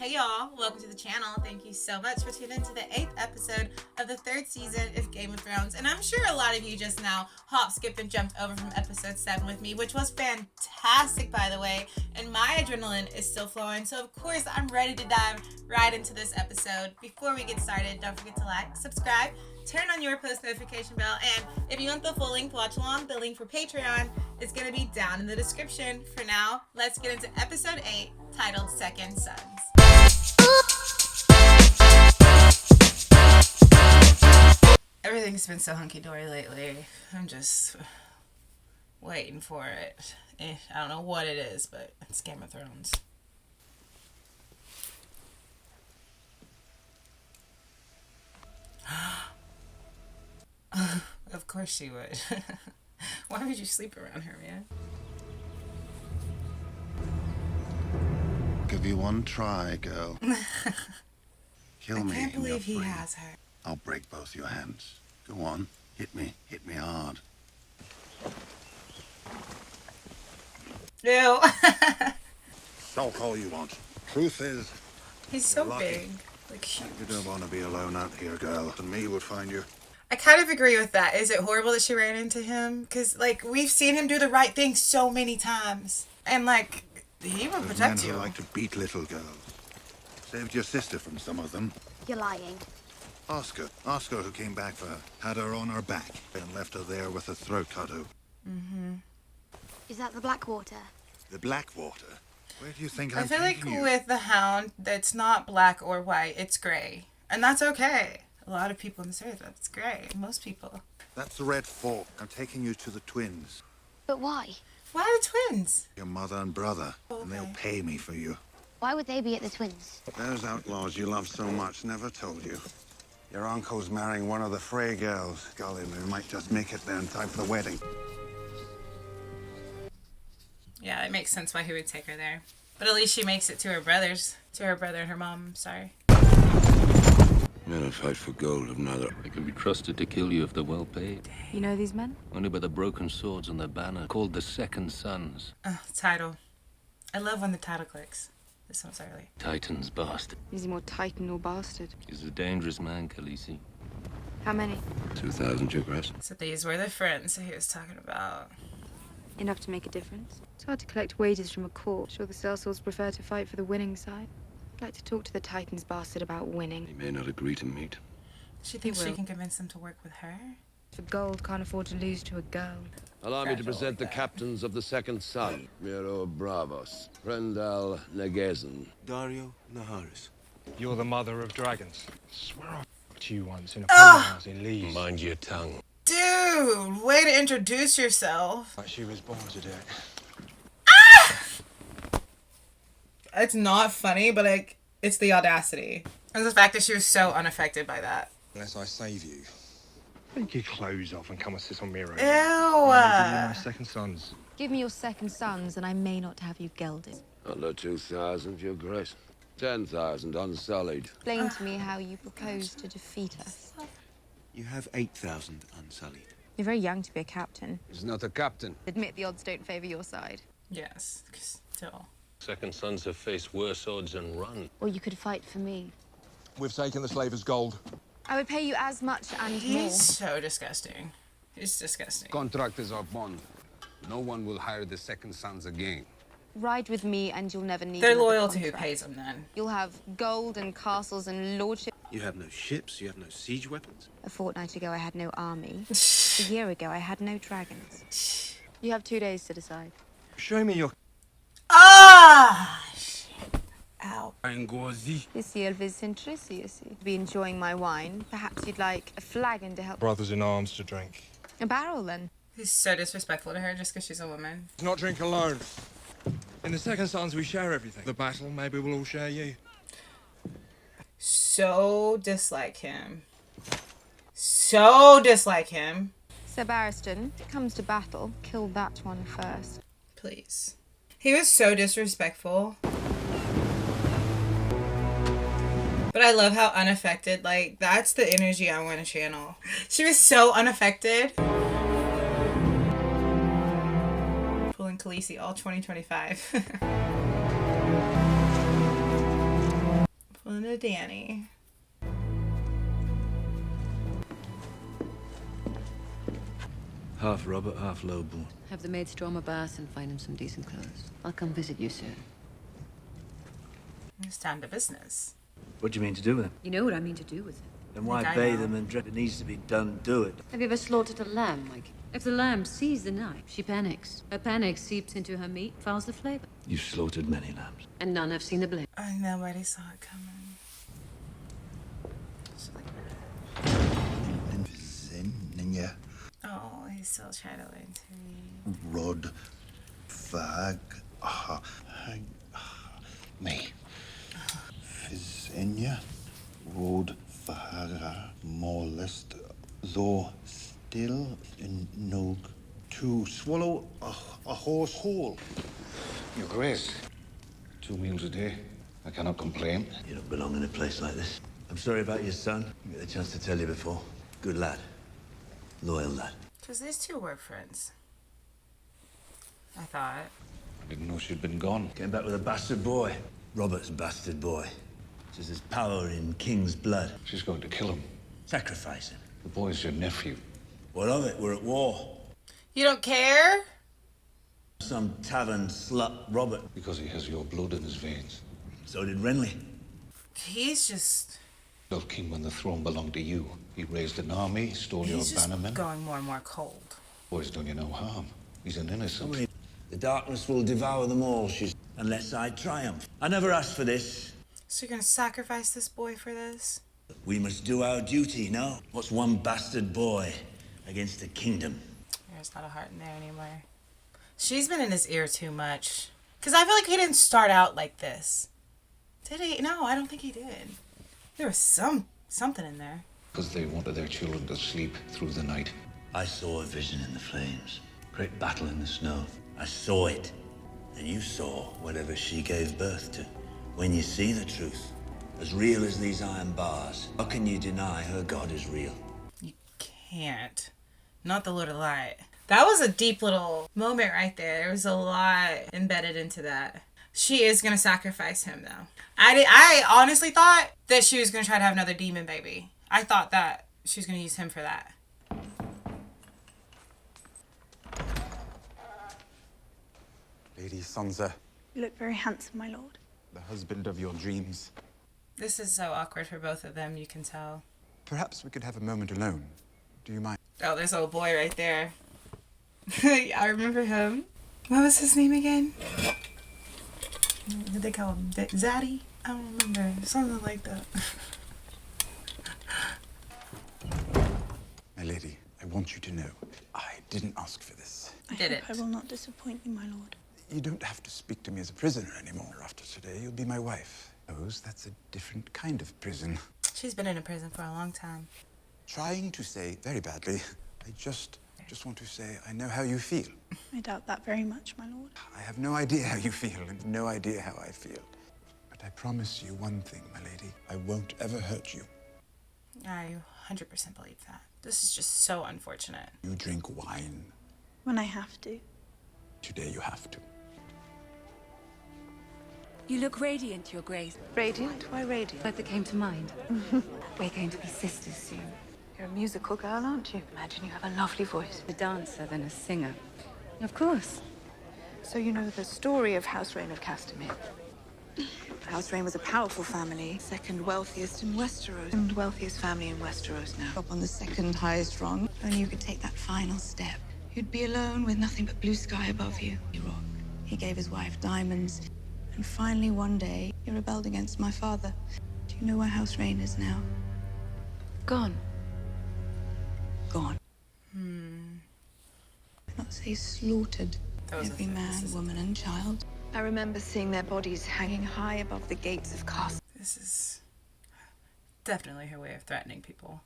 Hey y'all, welcome to the channel. Thank you so much for tuning into the 8th episode of the 3rd season of Game of Thrones. And I'm sure a lot of you just now hop, skipped, and jumped over from episode 7 with me, which was fantastic, by the way. And my adrenaline is still flowing. So of course, I'm ready to dive right into this episode. Before we get started, don't forget to like, subscribe, turn on your post notification bell. And if you want the full length watch along, the link for Patreon is going to be down in the description. For now, let's get into episode 8, titled Second Sons. Everything's been so hunky-dory lately. I'm just waiting for it. I don't know what it is, but it's Game of Thrones. Of course she would. Why would you sleep around her, man? Give you one try, girl. Kill me. I can't and you're believe he free. has her. I'll break both your hands. Go on, hit me hard. Ew. Sulk all you want. Truth is, He's so Lucky. big. Like, huge. you don't want to be alone out here, girl. And me would find you. I kind of agree with that. Is it horrible that she ran into him? Because, like, we've seen him do the right thing so many times. And, like, he will There's men protect who you. like to beat little girls. Saved your sister from some of them. You're lying. Oscar, who came back for her, had her on her back and left her there with her throat cut out. Is that the Blackwater? The Blackwater. Where do you think I I'm feel like taking you? with the Hound, it's not black or white, it's gray. And that's okay. A lot of people in this area, that's gray. Most people. That's the Red Fork. I'm taking you to the twins. But why? Why are the twins? Your mother and brother. And they'll Okay. pay me for you. Why would they be at the Twins? Those outlaws you love so much never told you. Your uncle's marrying one of the Frey girls. Golly, we might just make it there in time for the wedding. Yeah, it makes sense why he would take her there. But at least she makes it to her brothers. To her brother and her mom, sorry. Men who fight for gold of neither. They can be trusted to kill you if they're well paid. You know these men? Only by the broken swords on their banner, called the Second Sons. Title. I love when the title clicks. This one's early. Titan's bastard. Is he more Titan or bastard? He's a dangerous man, Khaleesi. How many? 2,000 Jugras. So these were the friends that he was talking about. Enough to make a difference. It's hard to collect wages from a court. Sure the sellswords prefer to fight for the winning side. I'd like to talk to the Titan's bastard about winning. He may not agree to meet. She thinks He she will. can convince him to work with her? For gold, can't afford to lose to a girl. Allow me to present the captains of the Second Son. Miro Bravos, Prendal Negezan. Dario Naharis. You're the mother of dragons. Swear I fucked you once in a house in Leeds. Mind your tongue. Dude, way to introduce yourself. Like she was born to do it. It's not funny, but like, it's the audacity. And the fact that she was so unaffected by that. Unless I save you. Take your clothes off and come and sit on Miro. Ew. My second sons. Give me your second sons, and I may not have you gelded. Under 2,000, your grace. 10,000 unsullied. Explain to me how you propose to defeat us. You have 8,000 unsullied. You're very young to be a captain. He's not a captain. Admit the odds don't favor your side. Yes, still. Second Sons have faced worse odds and run. Or you could fight for me. We've taken the slavers' gold. I would pay you as much and more. He's so disgusting. He's disgusting. Contract is our bond. No one will hire the Second Sons again. Ride with me and you'll never need They're another loyal to who contract. pays them then. You'll have gold and castles and lordship. You have no ships, you have no siege weapons. A fortnight ago, I had no army. A year ago, I had no dragons. You have 2 days to decide. Show me your Ah! Shit. Ow. Ngozi. This year, be enjoying my wine. Perhaps you'd like a flagon to help. brothers in arms to drink. A barrel, then. He's so disrespectful to her just because she's a woman. Not drink alone. In the Second Sons, we share everything. The battle, maybe we'll all share you. So dislike him. So dislike him. Sir Barristan, if it comes to battle, kill that one first. Please. He was so disrespectful. But I love how unaffected, like, that's the energy I want to channel. She was so unaffected. Pulling Khaleesi all 2025. to Danny. Half Robert, half Lowborn. Have the maids draw him a bath and find him some decent clothes. I'll come visit you soon. It's down to business. What do you mean to do with him? You know what I mean to do with it. Then why I bathe know. him and dress? It needs to be done, do it. Have you ever slaughtered a lamb, Mike? If the lamb sees the knife, she panics. Her panic seeps into her meat, fouls the flavor. You've slaughtered many lambs. And none have seen the blade. Nobody saw it coming. Ninja, Oh, he's still trying to learn to read. Rod, Fag, me. Fizinia, Rod, Faga, Molest, Zo, Still, Nog, to swallow a horse whole. Your Grace, 2 meals a day. I cannot complain. You don't belong in a place like this. I'm sorry about your son. I get the chance to tell you before. Good lad. Loyal lad. Because these two were friends. I thought. I didn't know she'd been gone. Came back with a bastard boy. Robert's bastard boy. Says there's power in king's blood. She's going to kill him. Sacrifice him. The boy's your nephew. What of it? We're at war. You don't care? Some tavern slut Robert. Because he has your blood in his veins. So did Renly. He's just... Felt king when the throne belonged to you. He raised an army, stole your He's just bannermen. going more and more cold. Boy's done you no harm. He's an innocent. The darkness will devour them all, she's... Unless I triumph. I never asked for this. So you're gonna sacrifice this boy for this? We must do our duty, no? What's one bastard boy against a kingdom? There's not a heart in there anymore. She's been in his ear too much. Because I feel like he didn't start out like this. Did he? No, I don't think he did. There was something in there. Because they wanted their children to sleep through the night. I saw a vision in the flames. Great battle in the snow. I saw it. And you saw whatever she gave birth to. When you see the truth, as real as these iron bars, how can you deny her God is real? You can't. Not the Lord of Light. That was a deep little moment right there. There was a lot embedded into that. She is going to sacrifice him, though. I honestly thought that she was going to try to have another demon baby. I thought that she was going to use him for that. Lady Sansa, You look very handsome, my lord. the husband of your dreams. This is so awkward for both of them, you can tell. Perhaps we could have a moment alone. Do you mind? Oh, there's old boy right there. I remember him. What was his name again? Did they call him Zaddy? I don't remember. Something like that. My lady, I want you to know, I didn't ask for this. I hope I will not disappoint you, my lord. You don't have to speak to me as a prisoner anymore. After today, you'll be my wife. Suppose that's a different kind of prison. She's been in a prison for a long time. Trying to say very badly, I just want to say I know how you feel. I doubt that very much, my lord. I have no idea how you feel and no idea how I feel. But I promise you one thing, my lady. I won't ever hurt you. I 100% believe that. This is just so unfortunate. You drink wine. When I have to. Today you have to. You look radiant, Your Grace. Radiant? Why radiant? But that came to mind. We're going to be sisters soon. You're a musical girl, aren't you? Imagine you have a lovely voice. A dancer, then a singer. Of course. So you know the story of House Rain of Castamere. House Rain was a powerful family, second wealthiest in Westeros. And wealthiest family in Westeros now. Up on the second highest rung. Only you could take that final step. You'd be alone with nothing but blue sky above you. Rock. He gave his wife diamonds. And finally, one day, he rebelled against my father. Do you know where House Rain is now? Gone. Gone. Not say slaughtered. Every man, woman, and child. I remember seeing their bodies hanging high above the gates of castles. This is definitely her way of threatening people.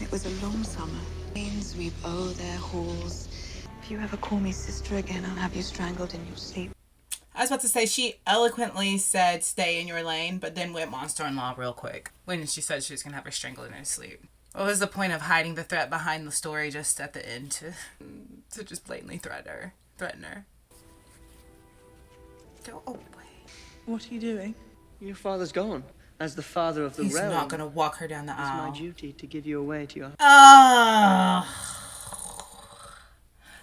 It was a long summer. Rains sweep o'er their halls. If you ever call me sister again, I'll have you strangled in your sleep. I was about to say, she eloquently said stay in your lane, but then went monster-in-law real quick when she said she was going to have her strangled in her sleep. What was the point of hiding the threat behind the story just at the end to just blatantly threaten her? Go away. What are you doing? Your father's gone. As the father of the He's realm, not gonna walk her down the it's aisle. my duty to give you away to your...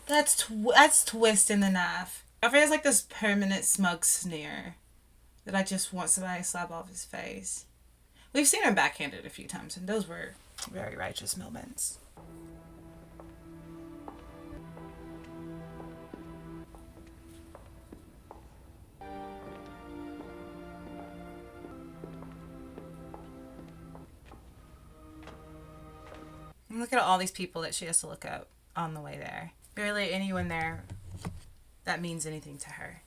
That's twisting the knife. I feel it's like this permanent smug sneer that I just want somebody to slap off his face. We've seen her backhanded a few times, and those were very righteous moments. And look at all these people that she has to look up on the way there. Barely anyone there that means anything to her.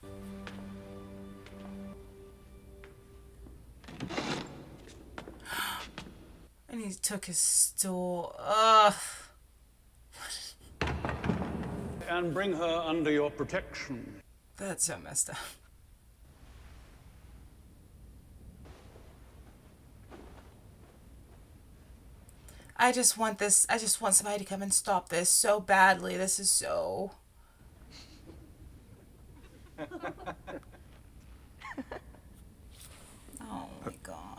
And he took his stool. Ugh. And bring her under your protection. That's so messed up. I just want somebody to come and stop this so badly. This is so... Oh my god.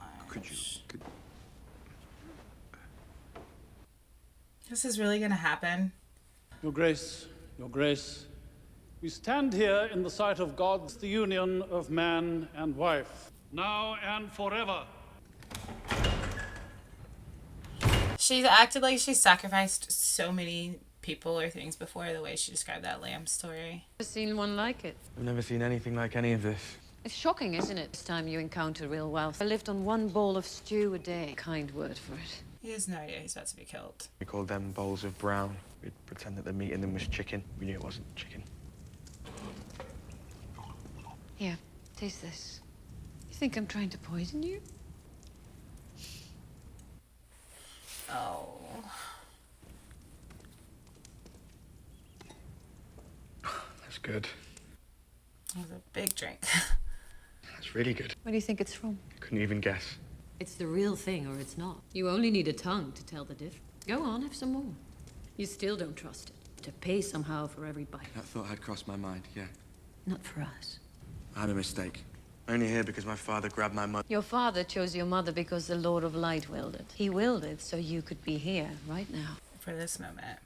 This is really gonna happen? Your Grace, we stand here in the sight of God's the union of man and wife, now and forever. She's acted like she sacrificed so many people or things before, the way she described that lamb story. Never seen one like it. I've never seen anything like any of this. It's shocking, isn't it? This time you encounter real wealth. I lived on one bowl of stew a day. Kind word for it. He has no idea he's about to be killed. We called them bowls of brown. We'd pretend that the meat in them was chicken. We knew it wasn't chicken. Here, taste this. You think I'm trying to poison you? Oh. That's good. It was a big drink. That's really good. Where do you think it's from? Couldn't even guess. It's the real thing or it's not. You only need a tongue to tell the difference. Go on, have some more. You still don't trust it. To pay somehow for every bite. That thought had crossed my mind, yeah. Not for us. I had a mistake. Only here because my father grabbed my mother. Your father chose your mother because the Lord of Light willed it. He willed it so you could be here, right now. For this moment.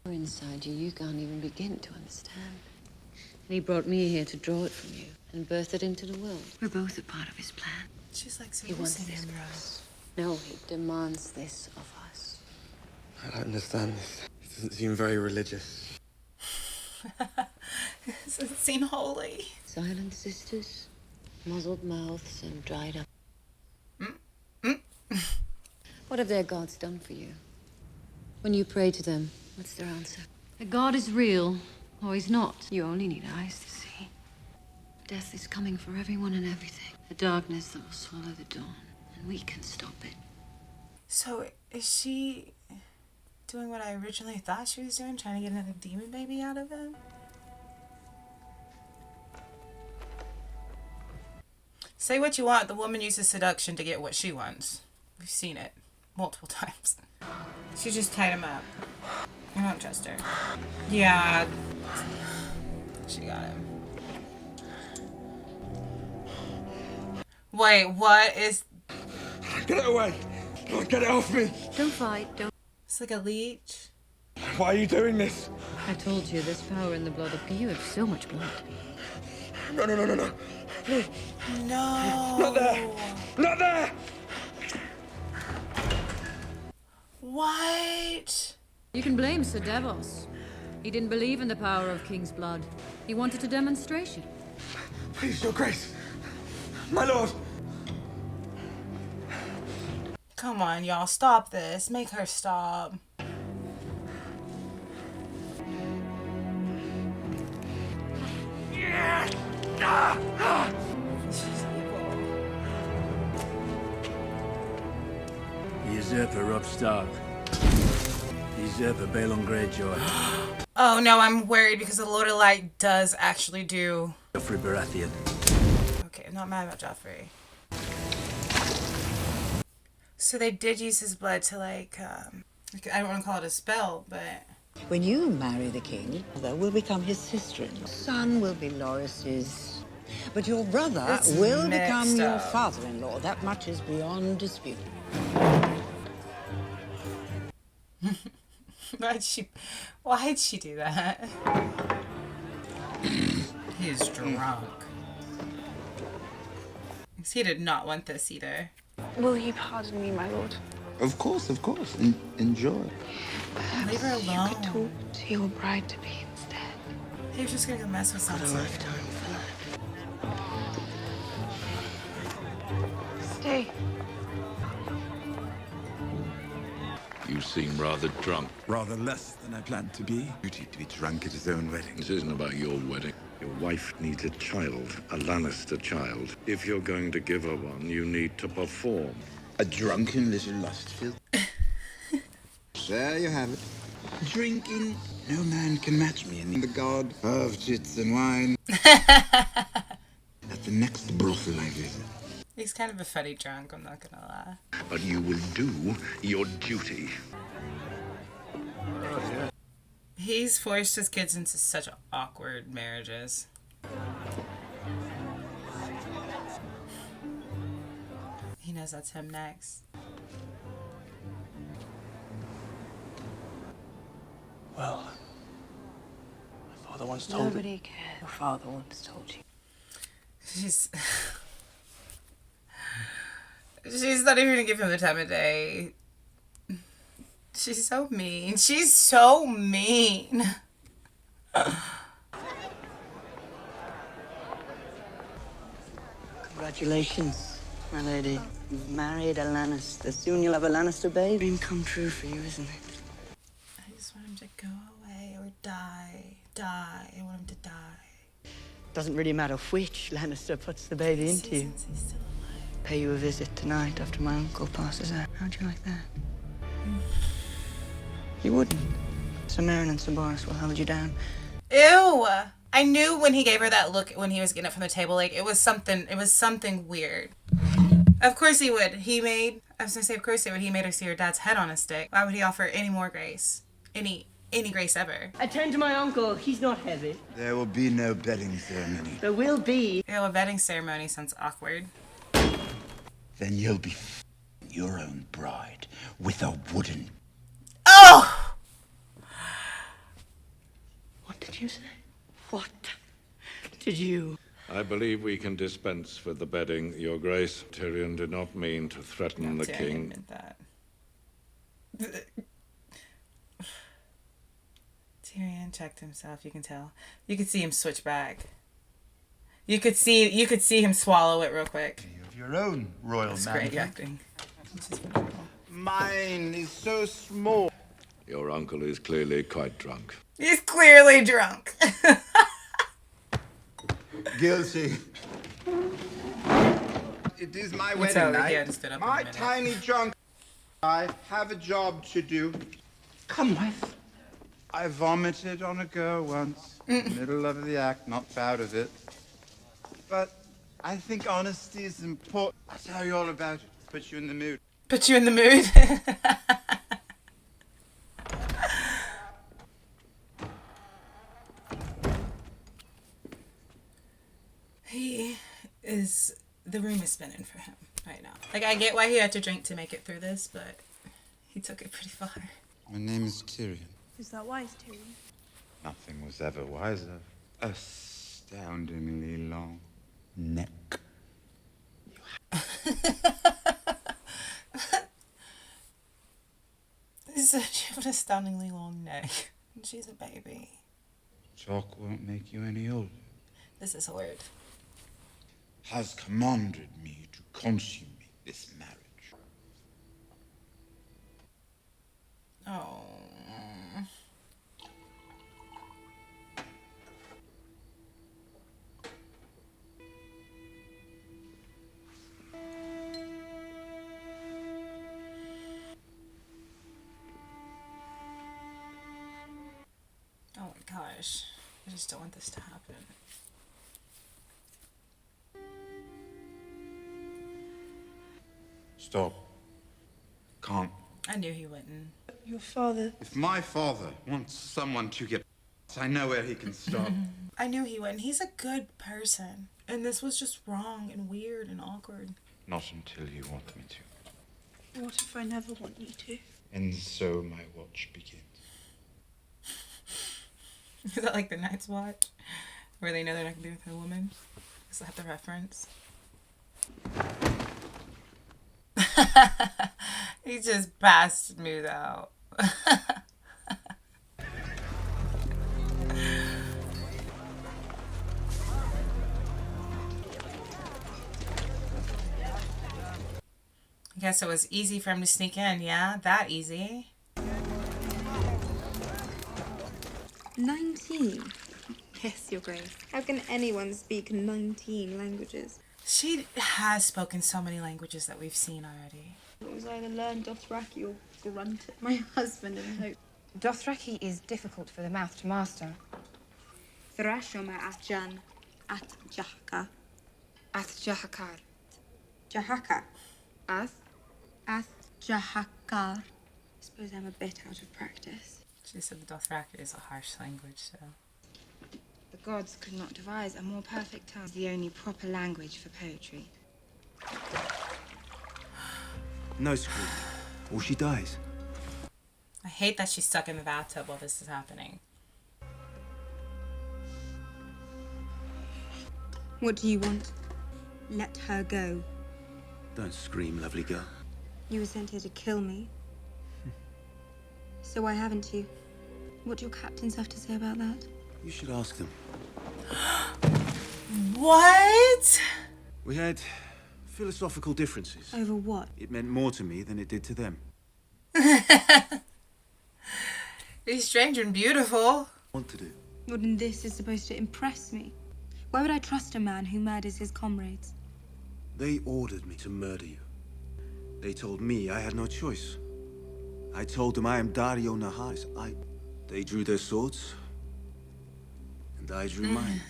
Inside you, you can't even begin to understand. And he brought me here to draw it from you and birth it into the world. We're both a part of his plan. She's like, so he wants this from us. No, he demands this of us. I don't understand this. It doesn't seem very religious. It doesn't seem holy. Silent sisters, muzzled mouths, and dried up. What have their gods done for you? When you pray to them, what's their answer? A god is real, or he's not. You only need eyes to see. Death is coming for everyone and everything. A darkness that will swallow the dawn, and we can stop it. So, is she doing what I originally thought she was doing? Trying to get another demon baby out of him? Say what you want, the woman uses seduction to get what she wants. We've seen it multiple times. She just tied him up. I don't trust her. Yeah. She got him. Wait, what is... Get it away! Get it off me! Don't fight, don't... It's like a leech. Why are you doing this? I told you, there's power in the blood of... You have so much blood. No. No. Not there! Not there! What? You can blame Sir Davos. He didn't believe in the power of King's blood. He wanted a demonstration. Please, Your Grace. My lord. Come on, y'all. Stop this. Make her stop. The usurper Robb Stark. The usurper Balon Greyjoy. Oh no, I'm worried because the Lord of Light does actually do... Joffrey Baratheon. Okay, I'm not mad about Joffrey. So they did use his blood to I don't want to call it a spell, but... When you marry the king, mother will become his sister-in-law. Son will be Loras's But your brother It's will mixed become your up. father-in-law. That much is beyond dispute. Why'd she do that? He's drunk. He did not want this either. Will you pardon me, my lord? Of course, of course. Enjoy. Leave her You could alone. talk to your bride-to-be instead. He was just gonna go mess with Got a something. lifetime Stay. You seem rather drunk. Rather less than I planned to be. Duty to be drunk at his own wedding. This isn't about your wedding. Your wife needs a child, a Lannister child. If you're going to give her one, you need to perform. A drunken little lustfield. There you have it. Drinking. No man can match me in the god of chits and wine. At the next brothel I visit. He's kind of a funny drunk, I'm not gonna lie. But you will do your duty. He's forced his kids into such awkward marriages. He knows that's him next. Well, my father once told me. Nobody cares. Your father once told you. She's not even gonna give him the time of day. She's so mean. She's so mean. Congratulations, my lady. You've married a Lannister. Soon you'll have a Lannister baby. Dream come true for you, isn't it? I just want him to go away or die. Die. I want him to die. Doesn't really matter which Lannister puts the baby into you. Since he's still alive. Pay you a visit tonight after my uncle passes out. How'd you like that? You wouldn't. Sir Meryn and Sir Boris will hold you down. Ew! I knew when he gave her that look when he was getting up from the table, like it was something weird. Of course he would. I was gonna say of course he would. He made her see her dad's head on a stick. Why would he offer any more grace? Any grace ever? I turned to my uncle. He's not heavy. There will be no bedding ceremony. There will be. Ew, a wedding ceremony sounds awkward. Then you'll be your own bride with a wooden. Oh! What did you say? What did you? I believe we can dispense with the bedding, Your Grace. Tyrion did not mean to threaten the Tyrion king. meant that. Tyrion checked himself, you can tell. You could see him switch back. You could see him swallow it real quick. Of your own royal That's mansion. great acting. Which is wonderful. Mine is so small. Your uncle is clearly quite drunk. He's clearly drunk. Guilty. It is my You wedding tell night. he had to spit up in a My minute. tiny drunk. I have a job to do. Come with. I vomited on a girl once. Middle of the act, not proud of it. But I think honesty is important. I'll tell you all about it. Put you in the mood. Put you in the mood. The room is spinning for him right now. Like, I get why he had to drink to make it through this, but he took it pretty far. My name is Tyrion. Is that wise, Tyrion? Nothing was ever wiser. Astoundingly long neck. He said she have an astoundingly long neck. And she's a baby. Talk won't make you any older. This is weird. Has commanded me to consummate this marriage. Oh. Oh my gosh. I just don't want this to happen. Stop. Can't. I knew he wouldn't. Your father. If my father wants someone to get, I know where he can stop. I knew he wouldn't. He's a good person. And this was just wrong and weird and awkward. Not until you want me to. What if I never want you to? And so my watch begins. Is that like the Night's Watch? Where they know they're not gonna be with a woman? Is that the reference? He just passed smooth out. I guess it was easy for him to sneak in, yeah? That easy. 19? Yes, Your Grace. How can anyone speak 19 languages? She has spoken so many languages that we've seen already. It was either learn Dothraki or grunt at my husband and hope. Dothraki is difficult for the mouth to master. Thrashoma Atjan at Jahaka. Ath Jahakar. Jahaka. Ath? Ath Jahakar. I suppose I'm a bit out of practice. She said the Dothraki is a harsh language, so. The gods could not devise a more perfect tongue. It's the only proper language for poetry. No scream, or she dies. I hate that she's stuck in the bathtub while this is happening. What do you want? Let her go. Don't scream, lovely girl. You were sent here to kill me. So why haven't you? What do your captains have to say about that? You should ask them. What? We had philosophical differences. Over what? It meant more to me than it did to them. He's strange and beautiful. What to do? Well, then this is supposed to impress me. Why would I trust a man who murders his comrades? They ordered me to murder you. They told me I had no choice. I told them I am Dario Naharis. They drew their swords, and I drew mine.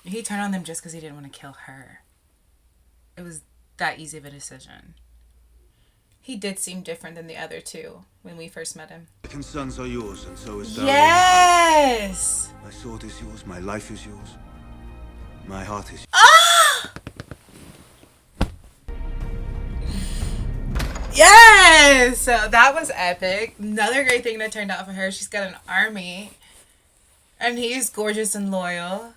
He turned on them just because he didn't want to kill her. It was that easy of a decision. He did seem different than the other two when we first met him. My second sons are yours, and so is Dario. Yes! My sword is yours, my life is yours. My heart is yours. Ah! Yes! So that was epic. Another great thing that turned out for her. She's got an army. And he's gorgeous and loyal.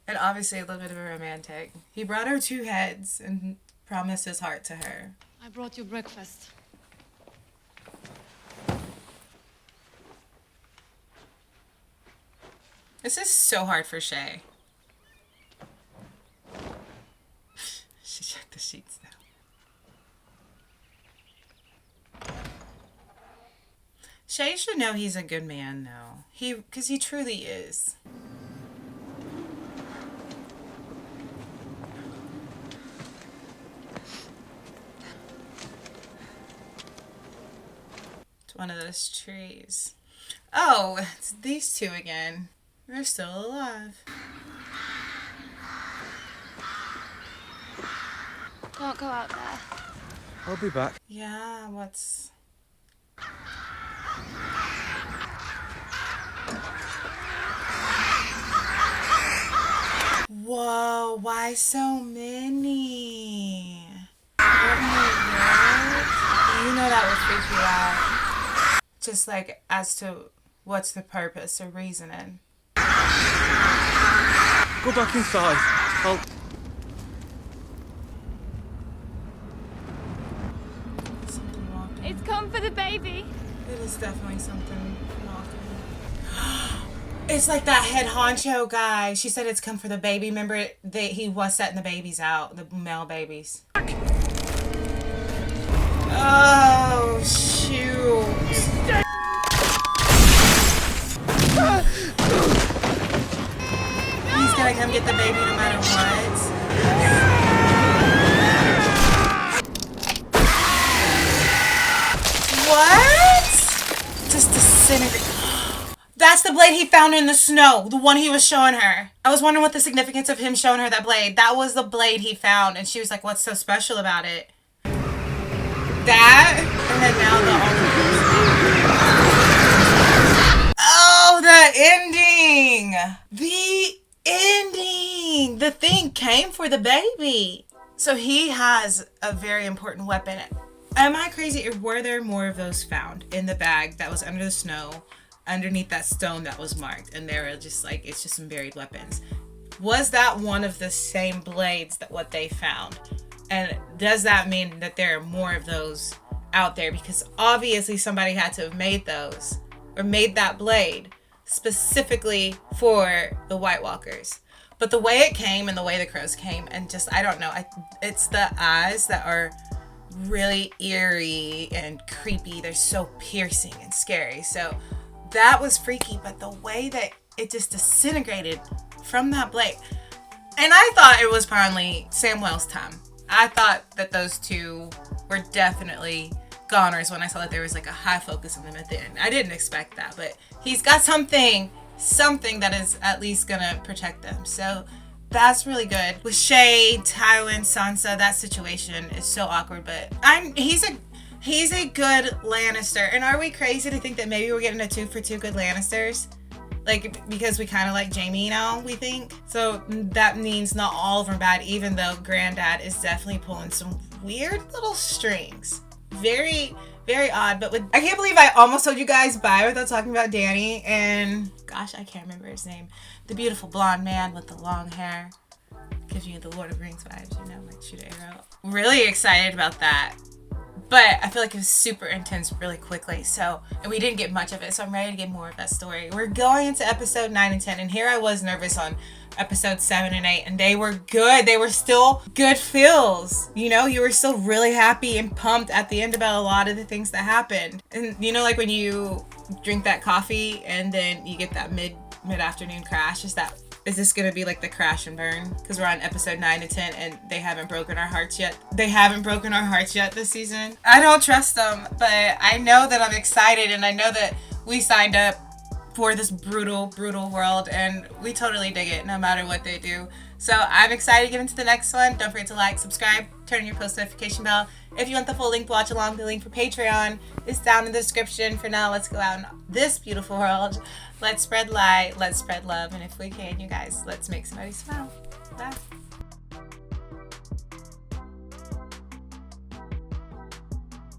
And obviously a little bit of a romantic. He brought her 2 heads and promised his heart to her. I brought you breakfast. This is so hard for Shay. She checked the sheets now. Shay should know he's a good man now. Because he truly is. It's one of those trees. Oh, it's these two again. They're still alive. Can't go out there. I'll be back. Yeah, what's... Whoa, why so many? What in the world? You know that would freak you out. Just like as to what's the purpose or reasoning. Go back inside. It's come for the baby. It is definitely something walking. It's like that head honcho guy. She said it's come for the baby. Remember, he was setting the babies out, the male babies. Oh, shoot. He's gonna come get the baby no matter what. What? Just disintegrate. That's the blade he found in the snow. The one he was showing her. I was wondering what the significance of him showing her that blade. That was the blade he found. And she was like, what's so special about it? That. And then now the... Oh, the ending! The ending! The thing came for the baby. So he has a very important weapon. Am I crazy, or were there more of those found in the bag that was under the snow, underneath that stone that was marked, and they were just like, it's just some buried weapons? Was that one of the same blades that what they found? And does that mean that there are more of those out there? Because obviously somebody had to have made those, or made that blade specifically for the White Walkers. But the way it came and the way the crows came, and just, I don't know, it's the eyes that are really eerie and creepy. They're so piercing and scary. So that was freaky, but the way that it just disintegrated from that blade. And I thought it was probably Samwell's time. I thought that those two were definitely goners when I saw that there was like a high focus on them at the end. I didn't expect that, but he's got something that is at least gonna protect them. So that's really good. With Shay, Tywin, Sansa, that situation is so awkward, but he's a good Lannister. And are we crazy to think that maybe we're getting a 2 for 2 good Lannisters? Like, because we kind of like Jaime now, we think. So that means not all of them are bad, even though Granddad is definitely pulling some weird little strings. Very, very odd. But I can't believe I almost told you guys bye without talking about Dany. And gosh, I can't remember his name. The beautiful blonde man with the long hair. Gives you the Lord of the Rings vibes, you know, like shoot an arrow. Really excited about that. But I feel like it was super intense really quickly. And we didn't get much of it. So I'm ready to get more of that story. We're going into episode 9 and 10. And here I was nervous on episodes 7 and 8. And they were good. They were still good feels. You know, you were still really happy and pumped at the end about a lot of the things that happened. And you know, like when you drink that coffee and then you get that mid-afternoon crash. Is this gonna be like the crash and burn? Because we're on episode 9 and 10 and they haven't broken our hearts yet. They haven't broken our hearts yet this season. I don't trust them, but I know that I'm excited and I know that we signed up for this brutal, brutal world and we totally dig it no matter what they do. So I'm excited to get into the next one. Don't forget to like, subscribe, turn on your post notification bell. If you want the full link to watch along, the link for Patreon is down in the description. For now, let's go out in this beautiful world. Let's spread light, let's spread love, and if we can, you guys, let's make somebody smile. Bye.